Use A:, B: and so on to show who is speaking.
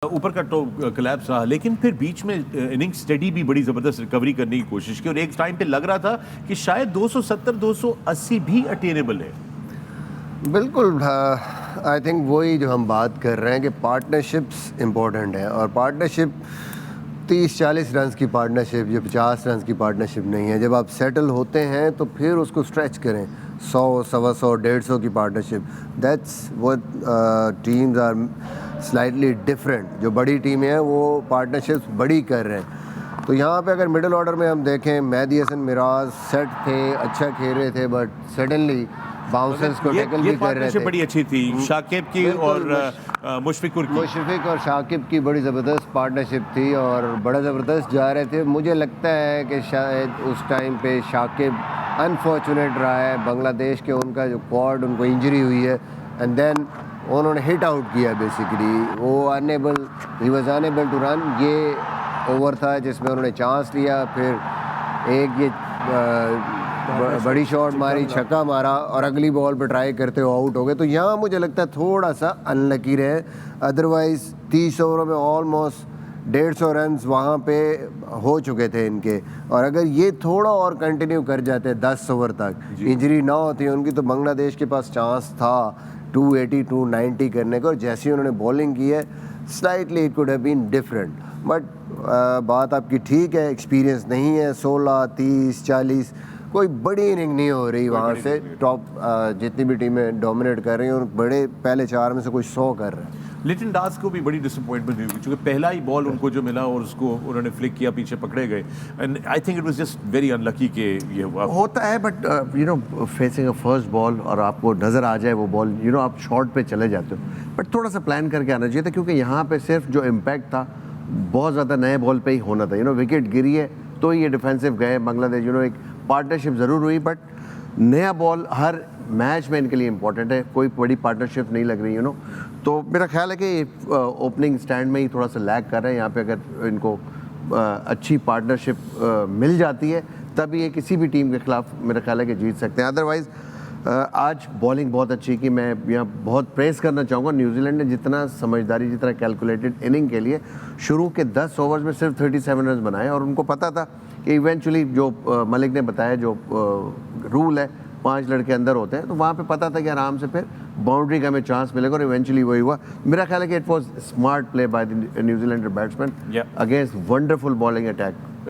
A: ऊपर का तो कोलैप्स रहा, लेकिन फिर बीच में इनिंग स्टेडी भी बड़ी ज़बरदस्त रिकवरी करने की कोशिश की और एक टाइम पे लग रहा था कि शायद 270-280 भी अटेनेबल है।
B: बिल्कुल। आई थिंक वही जो हम बात कर रहे हैं कि पार्टनरशिप्स इम्पोर्टेंट है, और पार्टनरशिप 30-40 रन की पार्टनरशिप या 50 रन की पार्टनरशिप नहीं है। जब आप सेटल होते हैं तो फिर उसको स्ट्रेच करें, 100, 125, 150 की partnership. That's what teams are slightly different. जो बड़ी टीमें हैं वो पार्टनरशिप्स बड़ी कर रहे हैं। तो यहाँ पे अगर मिडिल ऑर्डर में हम देखें, मेहदी हसन मिराज सेट थे, अच्छा खेल रहे थे, बट सडनली बाउंसर्स को टैकल भी कर रहे थे।
A: बड़ी अच्छी थी शाकिब की और मुशफिक
B: और शाकिब की बड़ी ज़बरदस्त पार्टनरशिप थी और बड़ा ज़बरदस्त जा रहे थे। मुझे लगता है कि शायद उस टाइम पे शाकिब अनफॉर्चुनेट रहा है बांग्लादेश के, उनका जो क्वाड, उनको इंजरी हुई है एंड देन उन्होंने हिट आउट किया बेसिकली। वो ही वाज अनेबल टू रन। ये ओवर था जिसमें उन्होंने चांस लिया, फिर एक ये बड़ी शॉट मारी, छक्का मारा और अगली बॉल पे ट्राई करते हो आउट हो गए। तो यहाँ मुझे लगता है थोड़ा सा अनलकी रहे। अदरवाइज़ 30 ओवरों में ऑलमोस्ट 150 रन वहाँ पे हो चुके थे इनके, और अगर ये थोड़ा और कंटिन्यू कर जाते 10 ओवर तक, इंजरी ना होती उनकी, तो बांग्लादेश के पास चांस था 280, 290 करने का। और जैसे ही उन्होंने बॉलिंग की है, slightly it could have been different. But बात आपकी ठीक है, एक्सपीरियंस नहीं है। 16, 30, 40 कोई बड़ी इनिंग नहीं हो रही वहाँ से। टॉप जितनी भी टीमें डोमिनेट कर रही हैं और बड़े पहले 4 में से कोई 100 कर रहे हैं।
A: लिटन दास को भी बड़ी डिसअपॉइंटमेंट हुई क्योंकि पहला ही बॉल उनको जो मिला और उसको उन्होंने फ्लिक किया, पीछे पकड़े गए। And I think it was just very unlucky कि ये हुआ।
C: होता है, but you know facing a first ball और आपको नज़र आ जाए वो बॉल, यू नो आप शॉट पे चले जाते हो, बट थोड़ा सा प्लान करके आना चाहिए था, क्योंकि यहाँ पे सिर्फ जो इम्पैक्ट था बहुत ज़्यादा नए बॉल पे ही होना था। यू नो विकेट गिरी है तो ये डिफेंसिव गए बांग्लादेश। यू नो एक पार्टनरशिप ज़रूर हुई, बट नया बॉल हर मैच में इनके लिए इंपॉर्टेंट है। कोई बड़ी पार्टनरशिप नहीं लग रही, यू नो। तो मेरा ख्याल है कि ओपनिंग स्टैंड में ही थोड़ा सा लैग कर रहे हैं। यहाँ पे अगर इनको अच्छी पार्टनरशिप मिल जाती है तब ये किसी भी टीम के खिलाफ मेरा ख्याल है कि जीत सकते हैं। अदरवाइज़ आज बॉलिंग बहुत अच्छी की। मैं यहाँ बहुत प्रेस करना चाहूँगा न्यूजीलैंड ने, जितना समझदारी, जितना कैलकुलेटेड इनिंग के लिए शुरू के 10 ओवर्स में सिर्फ 37 रन बनाए, और उनको पता था कि इवेंचुअली जो मलिक ने बताया जो रूल है 5 लड़के अंदर होते हैं, तो वहाँ पे पता था कि आराम से फिर बाउंड्री का हमें चांस मिलेगा, और इवेंचुअली वही हुआ। मेरा ख्याल है कि it was smart play by the New Zealand batsman against wonderful bowling attack